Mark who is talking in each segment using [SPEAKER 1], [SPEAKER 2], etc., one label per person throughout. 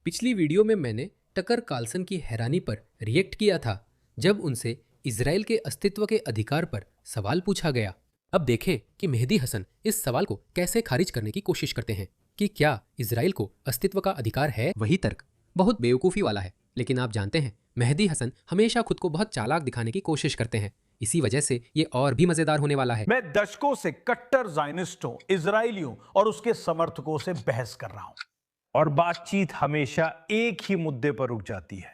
[SPEAKER 1] पिछली वीडियो में मैंने टकर कार्लसन की हैरानी पर रिएक्ट किया था जब उनसे इजराइल के अस्तित्व के अधिकार पर सवाल पूछा गया। अब देखें कि मेहदी हसन इस सवाल को कैसे खारिज करने की कोशिश करते हैं कि क्या इजराइल को अस्तित्व का अधिकार है। वही तर्क बहुत बेवकूफ़ी वाला है, लेकिन आप जानते हैं मेहदी हसन हमेशा खुद को बहुत चालाक दिखाने की कोशिश करते हैं। इसी वजह से ये और भी मजेदार होने वाला है।
[SPEAKER 2] मैं दशकों से कट्टर ज़ायनिस्टों, इजरायलियों और उसके समर्थकों से बहस कर रहा हूं और बातचीत हमेशा एक ही मुद्दे पर रुक जाती है।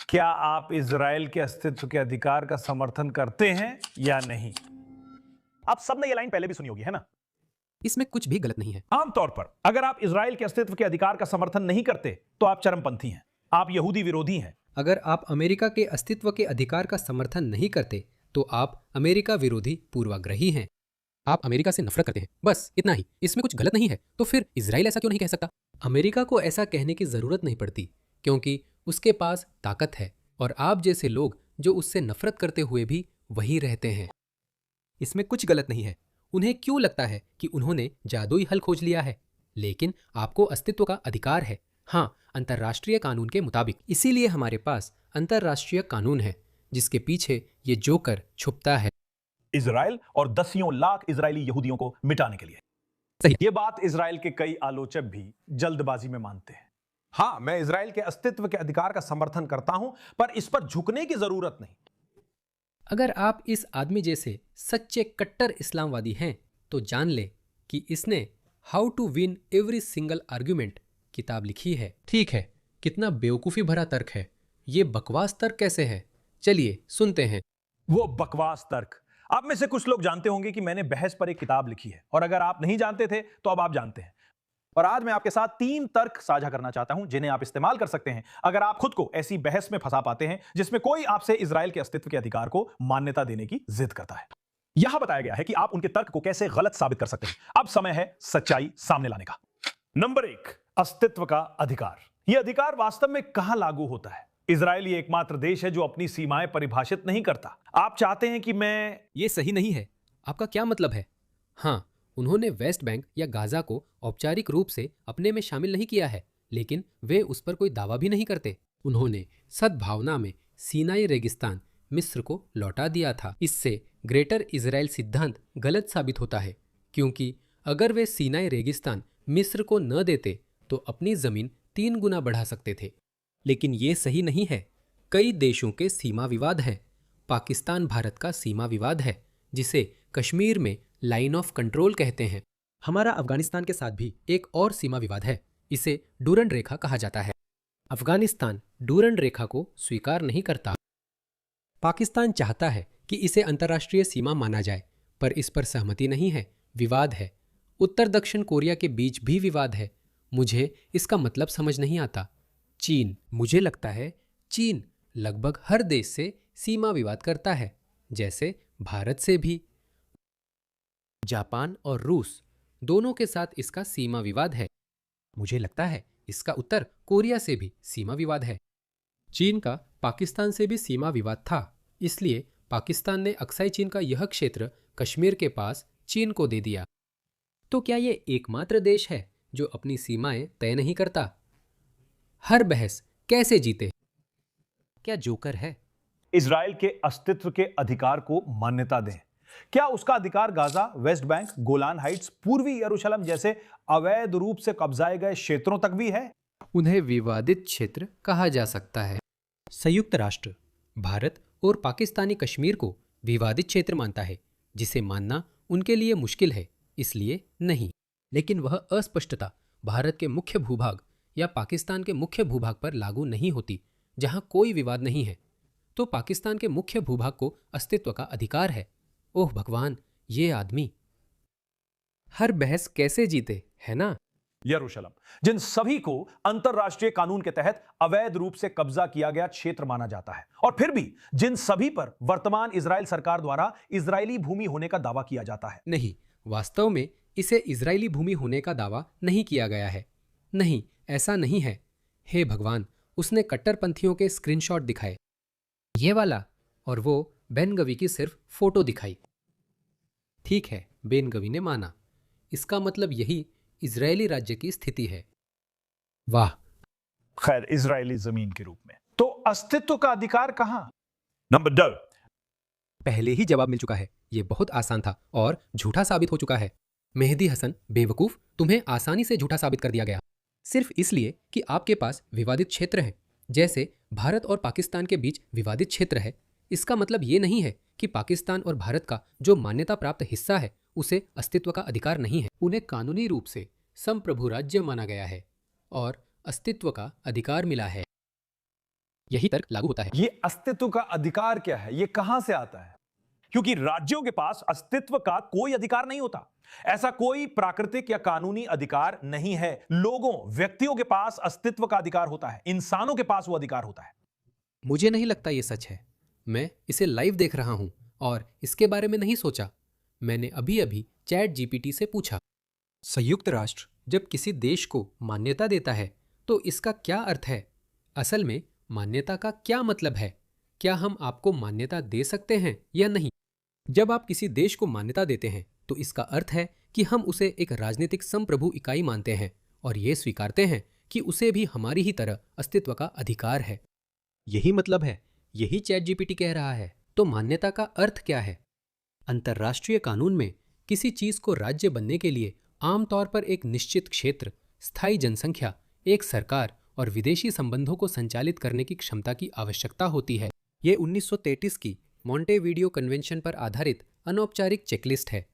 [SPEAKER 2] क्या आप इजराइल के अस्तित्व के अधिकार का समर्थन करते हैं या नहीं? आप सबने ये लाइन पहले भी सुनी होगी, है ना?
[SPEAKER 1] इसमें कुछ भी गलत नहीं है।
[SPEAKER 2] आमतौर पर अगर आप इजराइल के अस्तित्व के अधिकार का समर्थन नहीं करते तो आप चरमपंथी हैं, आप यहूदी विरोधी हैं।
[SPEAKER 1] अगर आप अमेरिका के अस्तित्व के अधिकार का समर्थन नहीं करते तो आप अमेरिका विरोधी पूर्वाग्रही हैं। आप अमेरिका से नफरत करते हैं, बस इतना ही। इसमें कुछ गलत नहीं है तो फिर इजराइल ऐसा क्यों नहीं कह सकता? अमेरिका को ऐसा कहने की जरूरत नहीं पड़ती क्योंकि उसके पास ताकत है और आप जैसे लोग जो उससे नफरत करते हुए भी वही रहते हैं। इसमें कुछ गलत नहीं है। उन्हें क्यों लगता है कि उन्होंने जादुई हल खोज लिया है? लेकिन आपको अस्तित्व का अधिकार है, हाँ, अंतर्राष्ट्रीय कानून के मुताबिक। इसीलिए हमारे पास अंतर्राष्ट्रीय कानून है जिसके पीछे ये जोकर छुपता है।
[SPEAKER 2] इजराइल और दसियों लाख इजरायली यहूदियों को मिटाने के लिए।
[SPEAKER 1] सही।
[SPEAKER 2] ये बात इजराइल के कई आलोचक भी जल्दबाजी में मानते हैं। हाँ, मैं इजराइल के अस्तित्व के अधिकार का समर्थन करता हूं, पर इस पर झुकने की जरूरत नहीं।
[SPEAKER 1] अगर आप इस आदमी जैसे सच्चे कट्टर इस्लामवादी हैं तो जान ले कि इसने how to win every single argument किताब लिखी है। ठीक है, कितना बेवकूफ़ी भरा तर्क है। ये बकवास तर्क कैसे है? चलिए सुनते हैं।
[SPEAKER 2] वो बकवास तर्क। आप में से कुछ लोग जानते होंगे कि मैंने बहस पर एक किताब लिखी है, और अगर आप नहीं जानते थे तो अब आप जानते हैं। और आज मैं आपके साथ 3 तर्क साझा करना चाहता हूं जिन्हें आप इस्तेमाल कर सकते हैं अगर आप खुद को ऐसी बहस में फंसा पाते हैं जिसमें कोई आपसे इजराइल के अस्तित्व के अधिकार को मान्यता देने की जिद करता है। यहां बताया गया है कि आप उनके तर्क को कैसे गलत साबित कर सकते हैं। अब समय है सच्चाई सामने लाने का। नंबर 1, अस्तित्व का अधिकार। यह अधिकार वास्तव में कहां लागू होता है? इजराइल ये एकमात्र देश है जो अपनी सीमाएं परिभाषित नहीं करता। आप चाहते हैं कि मैं...
[SPEAKER 1] ये सही नहीं है। आपका क्या मतलब है? हाँ, उन्होंने वेस्ट बैंक या गाजा को औपचारिक रूप से अपने में शामिल नहीं किया है, लेकिन वे उस पर कोई दावा भी नहीं करते। उन्होंने सद्भावना में सीनाई रेगिस्तान मिस्र को लौटा दिया था। इससे ग्रेटर इजराइल सिद्धांत गलत साबित होता है, क्योंकि अगर वे सीनाई रेगिस्तान मिस्र को न देते तो अपनी जमीन 3 गुना बढ़ा सकते थे। लेकिन ये सही नहीं है। कई देशों के सीमा विवाद है। पाकिस्तान भारत का सीमा विवाद है जिसे कश्मीर में लाइन ऑफ कंट्रोल कहते हैं। हमारा अफगानिस्तान के साथ भी एक और सीमा विवाद है। इसे डूरंड रेखा कहा जाता है। अफगानिस्तान डूरंड रेखा को स्वीकार नहीं करता। पाकिस्तान चाहता है कि इसे अंतर्राष्ट्रीय सीमा माना जाए, पर इस पर सहमति नहीं है। विवाद है। उत्तर दक्षिण कोरिया के बीच भी विवाद है। मुझे इसका मतलब समझ नहीं आता। चीन, मुझे लगता है चीन लगभग हर देश से सीमा विवाद करता है, जैसे भारत से भी। जापान और रूस दोनों के साथ इसका सीमा विवाद है। मुझे लगता है इसका उत्तर कोरिया से भी सीमा विवाद है। चीन का पाकिस्तान से भी सीमा विवाद था, इसलिए पाकिस्तान ने अक्साई चीन का यह क्षेत्र कश्मीर के पास चीन को दे दिया। तो क्या ये एकमात्र देश है जो अपनी सीमाएं तय नहीं करता? हर बहस कैसे जीते? क्या जोकर है?
[SPEAKER 2] इजराइल के अस्तित्व के अधिकार को मान्यता दें। क्या उसका अधिकार Gaza, West Bank, Golan Heights, पूर्वी यरूशलेम जैसे अवैध रूप से कब्जाए गए क्षेत्रों तक भी है?
[SPEAKER 1] उन्हें विवादित क्षेत्र कहा जा सकता है। संयुक्त राष्ट्र भारत और पाकिस्तानी कश्मीर को विवादित क्षेत्र मानता है, जिसे मानना उनके लिए मुश्किल है, इसलिए नहीं। लेकिन वह अस्पष्टता भारत के मुख्य भूभाग या पाकिस्तान के मुख्य भूभाग पर लागू नहीं होती, जहां कोई विवाद नहीं है। तो पाकिस्तान के मुख्य भूभाग को अस्तित्व का अधिकार है। ओह भगवान, ये आदमी हर बहस कैसे जीते, है ना?
[SPEAKER 2] यरूशलेम, जिन सभी को अंतरराष्ट्रीय कानून के तहत अवैध रूप से कब्जा किया गया क्षेत्र माना जाता है, और फिर भी जिन सभी पर वर्तमान इजराइल सरकार द्वारा इजरायली भूमि होने का दावा किया जाता है।
[SPEAKER 1] नहीं, वास्तव में इसे इजरायली भूमि होने का दावा नहीं किया गया है। नहीं, ऐसा नहीं है। हे भगवान, उसने कट्टरपंथियों के स्क्रीनशॉट दिखाए, ये वाला, और वो बेन गवी की सिर्फ फोटो दिखाई। ठीक है, बेन गवी ने माना। इसका मतलब यही इजरायली राज्य की स्थिति है। वाह,
[SPEAKER 2] खैर इजरायली जमीन के रूप में। तो अस्तित्व का अधिकार कहां? नंबर 2।
[SPEAKER 1] पहले ही जवाब मिल चुका है। ये बहुत आसान था और झूठा साबित हो चुका है। मेहदी हसन बेवकूफ, तुम्हें आसानी से झूठा साबित कर दिया गया, सिर्फ इसलिए कि आपके पास विवादित क्षेत्र है। जैसे भारत और पाकिस्तान के बीच विवादित क्षेत्र है, इसका मतलब ये नहीं है कि पाकिस्तान और भारत का जो मान्यता प्राप्त हिस्सा है उसे अस्तित्व का अधिकार नहीं है। उन्हें कानूनी रूप से संप्रभु राज्य माना गया है और अस्तित्व का अधिकार मिला है। यही तर्क लागू होता है।
[SPEAKER 2] ये अस्तित्व का अधिकार क्या है? ये कहां से आता है? क्योंकि राज्यों के पास अस्तित्व का कोई अधिकार नहीं होता। ऐसा कोई प्राकृतिक या कानूनी अधिकार नहीं है। लोगों, व्यक्तियों के पास अस्तित्व का अधिकार होता है, इंसानों के पास वो अधिकार होता है।
[SPEAKER 1] मुझे नहीं लगता ये सच है। मैं इसे लाइव देख रहा हूं और इसके बारे में नहीं सोचा। मैंने अभी अभी चैट जीपीटी से पूछा, संयुक्त राष्ट्र जब किसी देश को मान्यता देता है तो इसका क्या अर्थ है? असल में मान्यता का क्या मतलब है? क्या हम आपको मान्यता दे सकते हैं या नहीं? जब आप किसी देश को मान्यता देते हैं तो इसका अर्थ है कि हम उसे एक राजनीतिक संप्रभु इकाई मानते हैं और ये स्वीकारते हैं कि उसे भी हमारी ही तरह अस्तित्व का अधिकार है। यही मतलब है, यही चैट जीपीटी कह रहा है। तो मान्यता का अर्थ क्या है? अंतर्राष्ट्रीय कानून में किसी चीज को राज्य बनने के लिए आमतौर पर एक निश्चित क्षेत्र, स्थायी जनसंख्या, एक सरकार और विदेशी संबंधों को संचालित करने की क्षमता की आवश्यकता होती है। ये 1933 की मॉन्टेविडियो कन्वेंशन पर आधारित अनौपचारिक चेकलिस्ट है।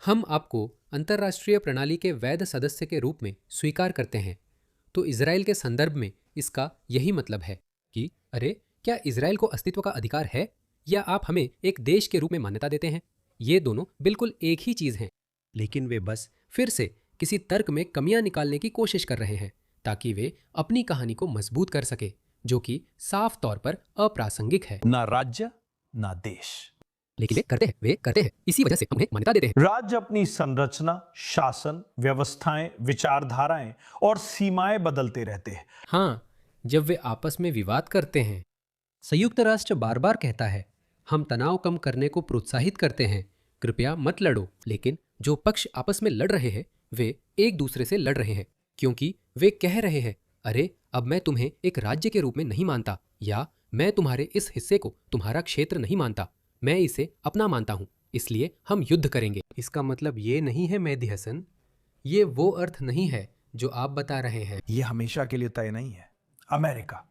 [SPEAKER 1] हम आपको अंतर्राष्ट्रीय प्रणाली के वैध सदस्य के रूप में स्वीकार करते हैं। तो इजराइल के संदर्भ में इसका यही मतलब है कि अरे, क्या इजराइल को अस्तित्व का अधिकार है या आप हमें एक देश के रूप में मान्यता देते हैं? ये दोनों बिल्कुल एक ही चीज हैं, लेकिन वे बस फिर से किसी तर्क में कमियां निकालने की कोशिश कर रहे हैं ताकि वे अपनी कहानी को मजबूत कर सके, जो कि साफ तौर पर अप्रासंगिक है।
[SPEAKER 2] ना राज्य ना देश,
[SPEAKER 1] लेकिन वे करते हैं, इसी वजह से हम उन्हें मान्यता देते हैं।
[SPEAKER 2] राज्य अपनी संरचना, शासन, व्यवस्थाएं, विचारधाराएं और सीमाएं बदलते रहते हैं।
[SPEAKER 1] हाँ, जब वे आपस में विवाद करते हैं। संयुक्त राष्ट्र बार बार कहता है, हम तनाव कम करने को प्रोत्साहित करते हैं, कृपया मत लड़ो। लेकिन जो पक्ष आपस में लड़ रहे हैं वे एक दूसरे से लड़ रहे हैं क्योंकि वे कह रहे हैं, अरे अब मैं तुम्हें एक राज्य के रूप में नहीं मानता, या मैं तुम्हारे इस हिस्से को तुम्हारा क्षेत्र नहीं मानता, मैं इसे अपना मानता हूं, इसलिए हम युद्ध करेंगे। इसका मतलब ये नहीं है मेहदी हसन, ये वो अर्थ नहीं है जो आप बता रहे हैं।
[SPEAKER 2] ये हमेशा के लिए तय नहीं है। अमेरिका,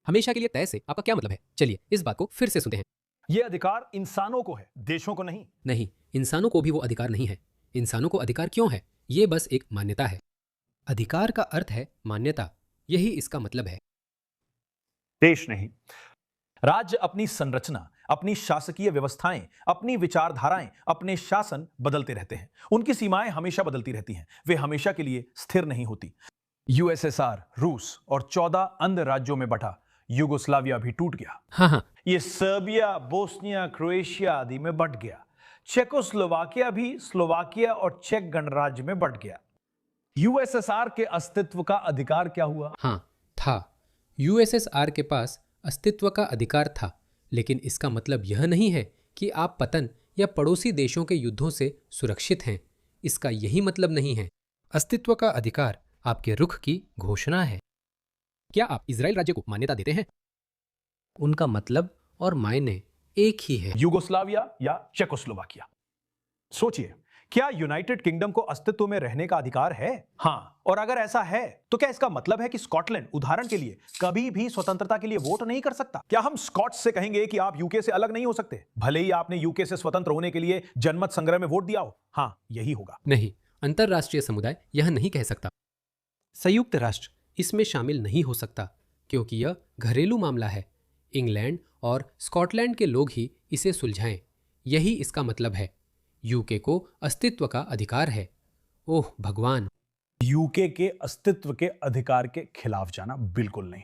[SPEAKER 1] हमेशा के लिए तय से आपका क्या मतलब है? चलिए इस बात को फिर से सुनते हैं।
[SPEAKER 2] ये अधिकार इंसानों को है, देशों को नहीं।
[SPEAKER 1] नहीं, इंसानों को भी वो अधिकार नहीं है। इंसानों को अधिकार क्यों है? ये बस एक मान्यता है। अधिकार का अर्थ है मान्यता, यही इसका मतलब है।
[SPEAKER 2] देश नहीं। राज्य अपनी संरचना, अपनी शासकीय व्यवस्थाएं, अपनी विचारधाराएं, अपने शासन बदलते रहते हैं। उनकी सीमाएं हमेशा बदलती रहती हैं, वे हमेशा के लिए स्थिर नहीं होती। यूएसएसआर, रूस और 14 अन्य राज्यों में बंटा युगोस्लाविया भी टूट गया।
[SPEAKER 1] हाँ,
[SPEAKER 2] ये सर्बिया, बोस्निया, क्रोएशिया आदि में बंट गया। चेकोस्लोवाकिया भी स्लोवाकिया और चेक गणराज्य में बंट गया। यूएसएसआर के अस्तित्व का अधिकार क्या हुआ?
[SPEAKER 1] हाँ, था। यूएसएसआर के पास अस्तित्व का अधिकार था, लेकिन इसका मतलब यह नहीं है कि आप पतन या पड़ोसी देशों के युद्धों से सुरक्षित हैं। इसका यही मतलब नहीं है। अस्तित्व का अधिकार आपके रुख की घोषणा है। क्या आप इजराइल राज्य को मान्यता देते हैं? उनका मतलब और मायने एक ही है।
[SPEAKER 2] युगोस्लाविया या चेकोस्लोवाकिया। सोचिए, क्या यूनाइटेड किंगडम को अस्तित्व में रहने का अधिकार है? हाँ, और अगर ऐसा है तो क्या इसका मतलब है कि स्कॉटलैंड उदाहरण के लिए कभी भी स्वतंत्रता के लिए वोट नहीं कर सकता? क्या हम स्कॉट्स से कहेंगे कि आप यूके से अलग नहीं हो सकते, भले ही आपने यूके से स्वतंत्र होने के लिए जनमत संग्रह में वोट दिया हो? हाँ, यही होगा।
[SPEAKER 1] नहीं, अंतरराष्ट्रीय समुदाय यह नहीं कह सकता। संयुक्त राष्ट्र इसमें शामिल नहीं हो सकता क्योंकि यह घरेलू मामला है। इंग्लैंड और स्कॉटलैंड के लोग ही इसे सुलझाएं, यही इसका मतलब है। यूके को अस्तित्व का अधिकार है। ओह भगवान!
[SPEAKER 2] यूके के अस्तित्व के अधिकार के खिलाफ जाना बिल्कुल नहीं।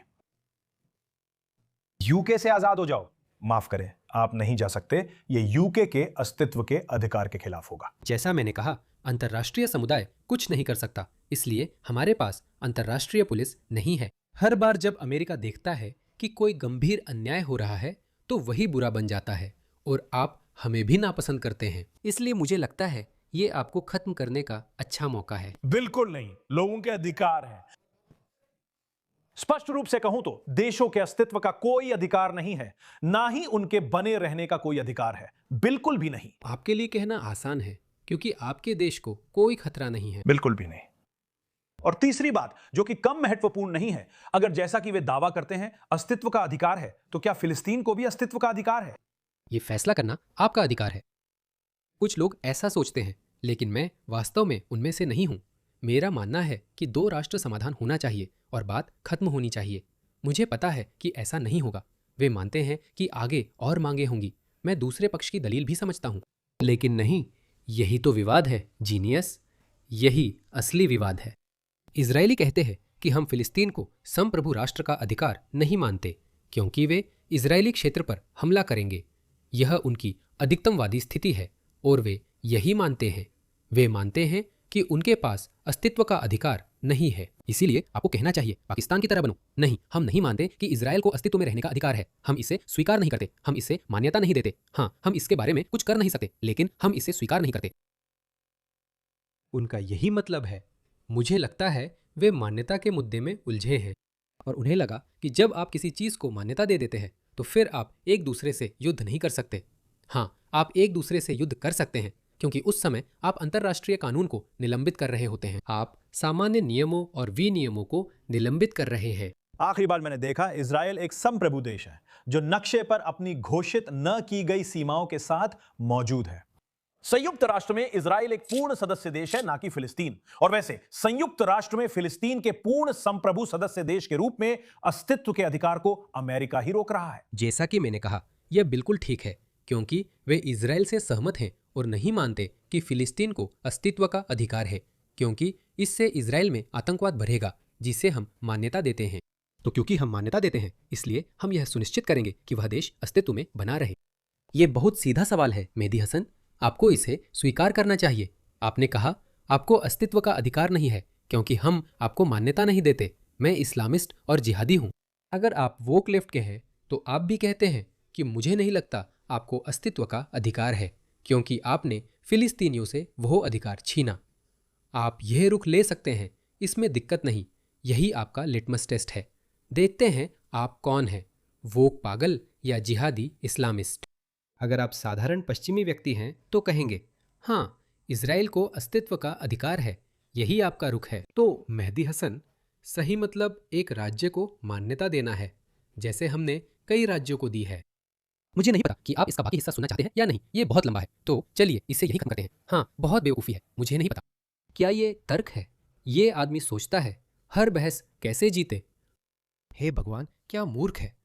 [SPEAKER 2] यूके से आजाद हो जाओ, माफ करें, आप नहीं जा सकते। ये यूके के अस्तित्व के अधिकार के खिलाफ होगा।
[SPEAKER 1] जैसा मैंने कहा, अंतर्राष्ट्रीय समुदाय कुछ नहीं कर सकता, इसलिए हमारे पास अंतर्राष्ट्रीय पुलिस नहीं है। हर बार जब अमेरिका देखता है कि कोई गंभीर अन्याय हो रहा है तो वही बुरा बन जाता है और आप हमें भी नापसंद करते हैं। इसलिए मुझे लगता है ये आपको खत्म करने का अच्छा मौका है।
[SPEAKER 2] बिल्कुल नहीं, लोगों के अधिकार हैं। स्पष्ट रूप से कहूं तो देशों के अस्तित्व का कोई अधिकार नहीं है, ना ही उनके बने रहने का कोई अधिकार है, बिल्कुल भी नहीं।
[SPEAKER 1] आपके लिए कहना आसान है क्योंकि आपके देश को कोई खतरा नहीं है।
[SPEAKER 2] बिल्कुल भी नहीं। और तीसरी बात जो कि कम महत्वपूर्ण नहीं है, अगर जैसा कि वे दावा करते हैं अस्तित्व का अधिकार है, तो क्या फिलिस्तीन को भी अस्तित्व का अधिकार है?
[SPEAKER 1] ये फैसला करना आपका अधिकार है। कुछ लोग ऐसा सोचते हैं, लेकिन मैं वास्तव में उनमें से नहीं हूं। मेरा मानना है कि 2 राष्ट्र समाधान होना चाहिए और बात खत्म होनी चाहिए। मुझे पता है कि ऐसा नहीं होगा। वे मानते हैं कि आगे और मांगे होंगी। मैं दूसरे पक्ष की दलील भी समझता हूं, लेकिन नहीं, यही तो विवाद है जीनियस। यही असली विवाद है। इजरायली कहते हैं कि हम फिलिस्तीन को संप्रभु राष्ट्र का अधिकार नहीं मानते क्योंकि वे इजरायली क्षेत्र पर हमला करेंगे। यह उनकी अधिकतमवादी स्थिति है और वे यही मानते हैं। वे मानते हैं कि उनके पास अस्तित्व का अधिकार नहीं है। इसीलिए आपको कहना चाहिए पाकिस्तान की तरह बनो। नहीं, हम नहीं मानते कि इजरायल को अस्तित्व में रहने का अधिकार है। हम इसे स्वीकार नहीं करते, हम इसे मान्यता नहीं देते। हाँ, हम इसके बारे में कुछ कर नहीं सकते, लेकिन हम इसे स्वीकार नहीं करते। उनका यही मतलब है। मुझे लगता है वे मान्यता के मुद्दे में उलझे हैं और उन्हें लगा कि जब आप किसी चीज को मान्यता दे देते हैं तो फिर आप एक दूसरे से युद्ध नहीं कर सकते। हाँ, आप एक दूसरे से युद्ध कर सकते हैं क्योंकि उस समय आप अंतर्राष्ट्रीय कानून को निलंबित कर रहे होते हैं। आप सामान्य नियमों और विनियमों को निलंबित कर रहे हैं।
[SPEAKER 2] आखिरी बार मैंने देखा इजरायल एक संप्रभु देश है जो नक्शे पर अपनी घोषित न की गई सीमाओं के साथ मौजूद है। संयुक्त राष्ट्र में इजरायल एक पूर्ण सदस्य देश है, ना कि फिलिस्तीन। और वैसे संयुक्त राष्ट्र में फिलिस्तीन के पूर्ण संप्रभु सदस्य देश के रूप में अस्तित्व के अधिकार को अमेरिका ही रोक रहा है।
[SPEAKER 1] जैसा कि मैंने कहा, यह बिल्कुल ठीक है क्योंकि वे इजरायल से सहमत हैं और नहीं मानते कि फिलिस्तीन को अस्तित्व का अधिकार है, क्योंकि इससे इजरायल में आतंकवाद बढ़ेगा जिसे हम मान्यता देते हैं। तो क्योंकि हम मान्यता देते हैं, इसलिए हम यह सुनिश्चित करेंगे कि वह देश अस्तित्व में बना रहे। यह बहुत सीधा सवाल है मेहदी हसन। आपको इसे स्वीकार करना चाहिए। आपने कहा आपको अस्तित्व का अधिकार नहीं है क्योंकि हम आपको मान्यता नहीं देते। मैं इस्लामिस्ट और जिहादी हूं। अगर आप वोक लेफ्ट के हैं तो आप भी कहते हैं कि मुझे नहीं लगता आपको अस्तित्व का अधिकार है क्योंकि आपने फिलिस्तीनियों से वो अधिकार छीना। आप यह रुख ले सकते हैं, इसमें दिक्कत नहीं। यही आपका लिटमस टेस्ट है। देखते हैं आप कौन हैं, वोक पागल या जिहादी इस्लामिस्ट। अगर आप साधारण पश्चिमी व्यक्ति हैं तो कहेंगे हाँ, इजराइल को अस्तित्व का अधिकार है। यही आपका रुख है। तो मेहदी हसन, सही मतलब एक राज्य को मान्यता देना है, जैसे हमने कई राज्यों को दी है। मुझे नहीं पता कि आप इसका बाकी हिस्सा सुनना चाहते हैं या नहीं। ये बहुत लंबा है, तो चलिए इसे यही खत्म करते हैं। हाँ, बहुत बेवकूफ़ी है, मुझे नहीं पता। क्या ये तर्क है? ये आदमी सोचता है हर बहस कैसे जीते। हे भगवान, क्या मूर्ख है।